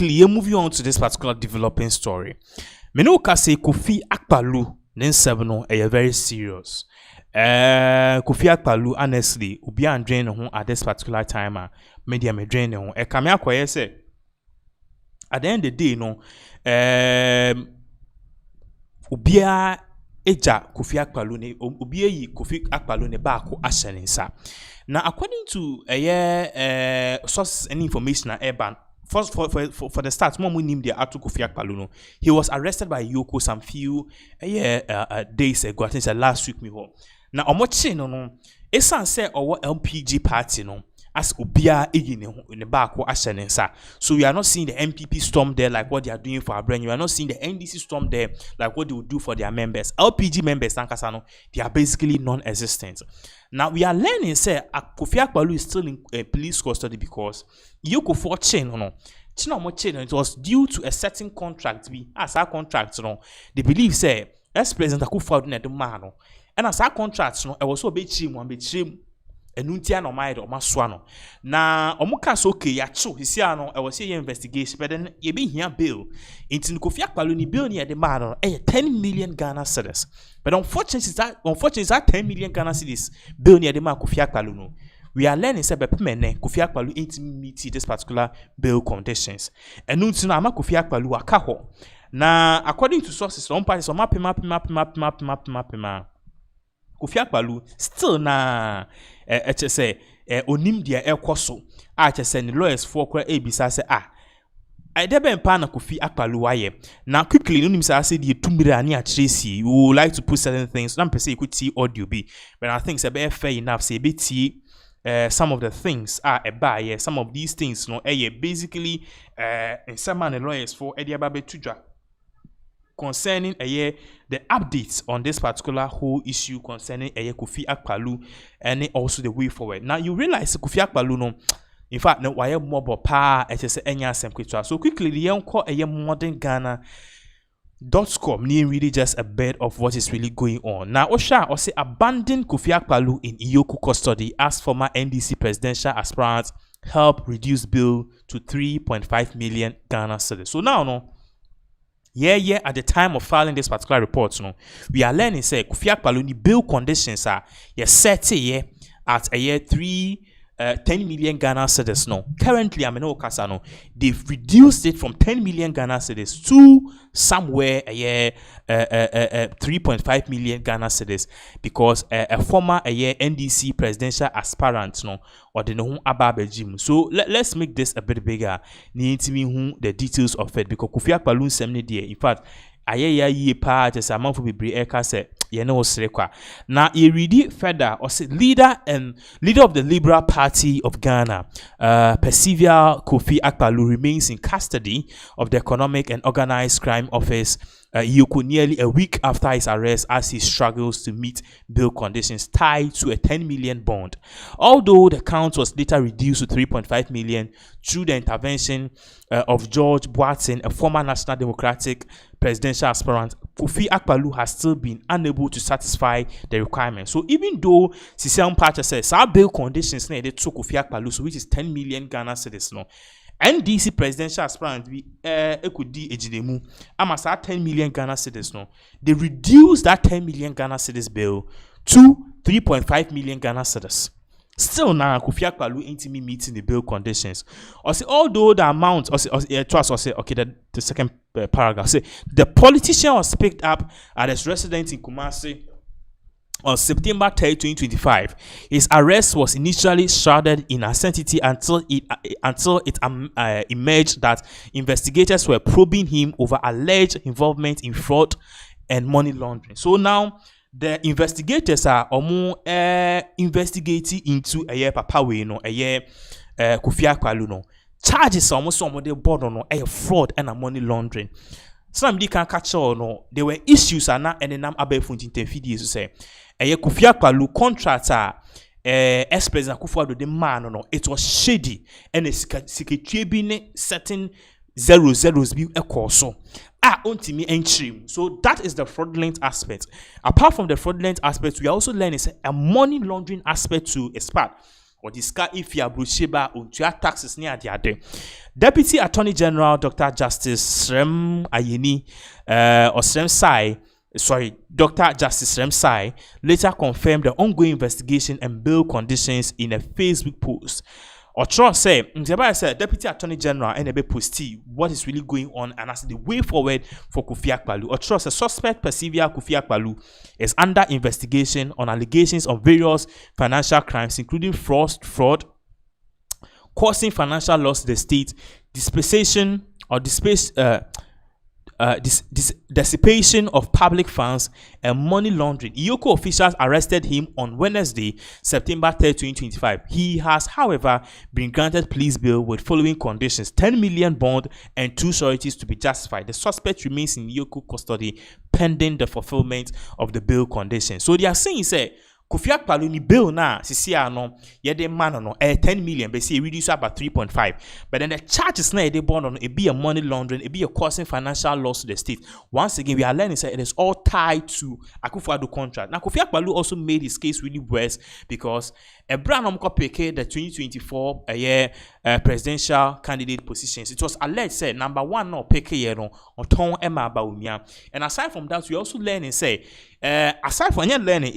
quickly, you're moving on to this particular developing story. Menoka say Kofi Akpaloo, then 7 very serious. Kofi Akpaloo, honestly, ubi and drain home at this particular time. Media me drain home. Kamya kwaye say at the end of the day, ubia eja Kofi Akpaloo ne ubia yi Kofi Akpaloo ne ba ko asheninsa. Now, according to source and information at Urban, first for the start, more we named the Kofi Akpaloo. He was arrested by EOCO some few days ago. I think it's last week. Now, I'm watching it's say our LPG party as Ubia in the back or Ashenensa. So we are not seeing the MPP storm there like what they are doing for our brand. You are not seeing the NDC storm there like what they will do for their members. LPG members, they are basically non-existent. Now we are learning say Kofi Akpaloo is still in police custody because EOCO for chain it was due to a certain contract. As our contract, they believe say ex-president Akufo-Addo the man, and as our contract, it was so be chim. Enuntia no maid or maswano. Na omuka soke ya cho hisiano I was here investigation but then ye be here bill into Kofi Akpaloo ni bill near the man 10 million Ghana cedis. But unfortunately that 10 million Ghana cedis bill near the man Kofi Akpaloo no. We are learning say bepemene Kofi Akpaloo ain't meet this particular bill conditions. Enuntia na ama Kofi Akpaloo akaho. Na according to sources one party so map Kofi Akpaloo still na say onim dia ekoso say the lawyers for kwa ebisa say I debe mpa na Kofi Akpaloo aye na quickly no nim say the 2 million ani atresi we would like to put certain things na person you could see audio be but I think say be fair enough say be some of the things are some of these things no basically in some man the lawyers for ediababe tudwa concerning the updates on this particular whole issue concerning Kofi Akpaloo and also the way forward. Now you realize Kofi Akpaloo no, in fact no why mobile power so quickly the young call modern Ghana.com near really just a bit of what is really going on. Now Osha or say abandon Kofi Akpaloo in EOCO custody as former NDC presidential aspirant help reduce bill to 3.5 million Ghana cedis. So now at the time of filing this particular report, we are learning say Kofi Akpaloo ni bill conditions are set at 10 million Ghana cedis no. Currently, they've reduced it from 10 million Ghana cedis to somewhere 3.5 million Ghana cedis because a former NDC presidential aspirant or the no ababe gym. So let's make this a bit bigger. Need me the details of it because Kofi Akpaloo semne there. In fact, ye pa just a month will be eka se now he read further or say leader of the Liberal Party of Ghana, Persevere Kofi Akpaloo remains in custody of the Economic and Organized Crime Office EOCO nearly a week after his arrest as he struggles to meet bail conditions tied to a 10 million bond. Although the count was later reduced to 3.5 million through the intervention of George Boateng, a former National Democratic presidential aspirant, Kofi Akpaloo has still been unable to satisfy the requirements. So even though Sisian Pacha says our bail conditions they took Kofi Akpaloo, so which is 10 million Ghana cedis no. NDC presidential aspirant we ekudi ejidemu amasa 10 million Ghana cedis no. They reduced that 10 million Ghana cedis bill to 3.5 million Ghana cedis. Still now, Kofi Akpaloo ain't meeting the bill conditions. Or say, although the amount, the second paragraph say the politician was picked up at his residence in Kumasi on September 3, 2025. His arrest was initially shrouded in uncertainty until it emerged that investigators were probing him over alleged involvement in fraud and money laundering. So now the investigators are investigating into Papa we Kofi Akpaloo no charges almost some the board no fraud and money laundering. Some can catch on no there were issues and then abefunti interfere to say Kofi Akpaloo contractor ex-president Akufo-Addo the man no it was shady and a secretary being certain zeros be so ontimi entry. So that is the fraudulent aspect. Apart from the fraudulent aspect, we are also learning a money laundering aspect to a part. or the scar if you are brusheba untua taxes near the other. Deputy Attorney General Dr. Justice Srem Ayeni or Srem Sai, Dr. Justice Srem Sai later confirmed the ongoing investigation and bail conditions in a Facebook post. Otro say, Deputy Attorney General and a posti what is really going on and as the way forward for Kofi Akpaloo. Otro says suspect Persevere Kofi Akpaloo is under investigation on allegations of various financial crimes, including fraud, causing financial loss to the state, dissipation of public funds, and money laundering. EOCO officials arrested him on Wednesday, September 3, 2025. He has, however, been granted police bail with following conditions: 10 million bond and 2 sureties to be justified. The suspect remains in EOCO custody pending the fulfillment of the bail conditions. So they are saying, say, Kofi Akpaloo ni bill na sisi ano yede man no 10 million but see reduce about 3.5, but then the charges na yede bond on it be a money laundering, it be a causing financial loss to the state. Once again we are learning that it is all tied to Akufo-Addo contract. Now Kofi Akpaloo also made his case really worse because a brand peke the 2024 presidential candidate positions. It was alleged say number one no peke no on ton Emma Baumia, and aside from that we also learning say aside from learning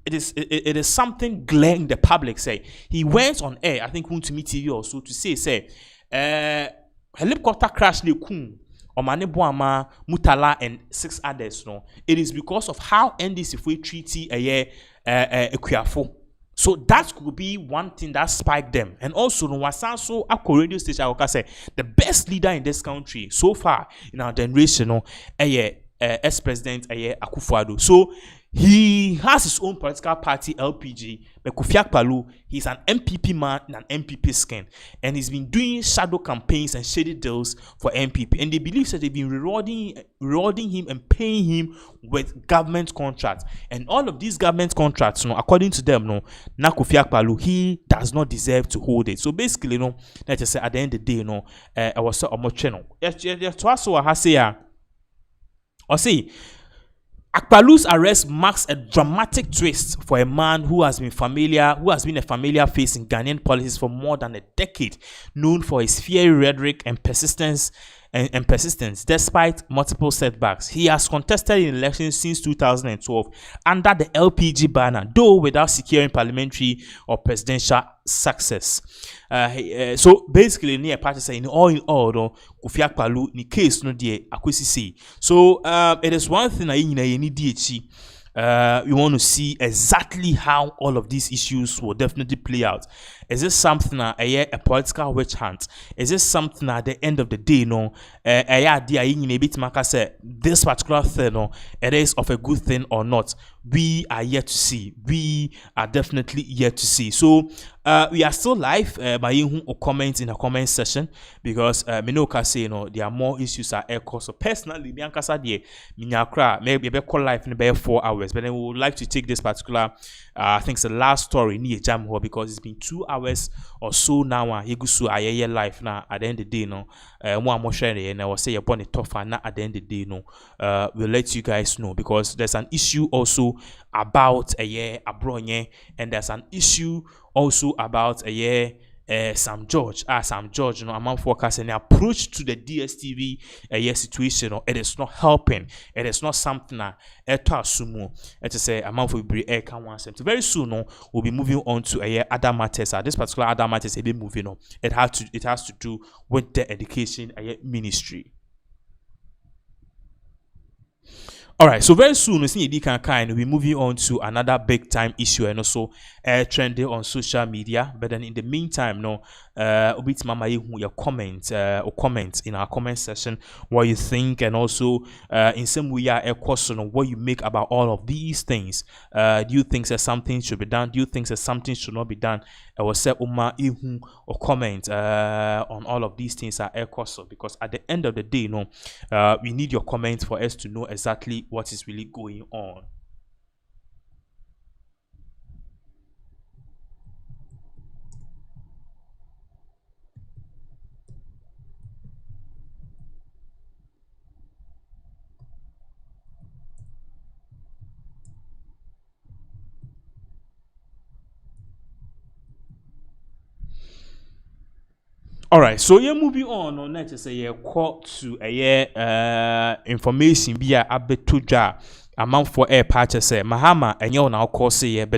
it is something glaring the public. Say he went on air, I think to me TV also, to say helicopter crash le kun Omane Boama, Mutala and 6 others. No, it is because of how NDC if we treaty Equiafo. So that could be one thing that spiked them. And also, no Wasanso Akko radio station, I say the best leader in this country so far in our generation, no, ex-president Akufo-Addo. So he has his own political party, LPG, but Kofi Akpaloo, he's an MPP man in an MPP skin, and he's been doing shadow campaigns and shady deals for MPP, and they believe that they've been rewarding him and paying him with government contracts, and all of these government contracts, according to them, na Kofi Akpaloo, he does not deserve to hold it. So basically, let's just say at the end of the day, I was so much channel. Akpaloo's arrest marks a dramatic twist for a man who has been a familiar face in Ghanaian politics for more than a decade, known for his fiery rhetoric and persistence despite multiple setbacks. He has contested in elections since 2012 under the LPG banner, though without securing parliamentary or presidential success. So basically, near party saying all, Kofi Akpaloo ni case no die akwesi say. So it is one thing you need DHC. We want to see exactly how all of these issues will definitely play out. Is this something a political witch hunt? Is this something at the end of the day, this particular thing, it is of a good thing or not? We are yet to see. We are definitely yet to see. So we are still live. By comment in the comment section because Minoka say there are more issues at EOCO. So personally, me and Kasa die minyakra maybe be call live in about 4 hours. But then we would like to take this particular I think it's the last story near jam because it's been 2 hours or so now. Yegusu ayeye life now at the end of the day one more sharing and I will say upon the tougher now at the end of the day we'll let you guys know because there's an issue also about Abronye, and there's an issue also about Sam George, a man forecasting the approach to the DSTV situation. It is not helping. It is not something that sumo. It is a man for be very soon. We'll be moving on to other matters. This particular other matters will be moving on. It has to do with the education ministry. All right, so very soon, we'll be moving on to another big time issue and also trending on social media. But then in the meantime, your comments in our comment section what you think, and also in some way a question on what you make about all of these things. Do you think that something should be done? Do you think that something should not be done? I will say or comment on all of these things at EOCO, because at the end of the day, we need your comments for us to know exactly what is really going on. All right, so you're moving on. No, next say you call to a information via abetuja amount for air patches say Mahama and you now call say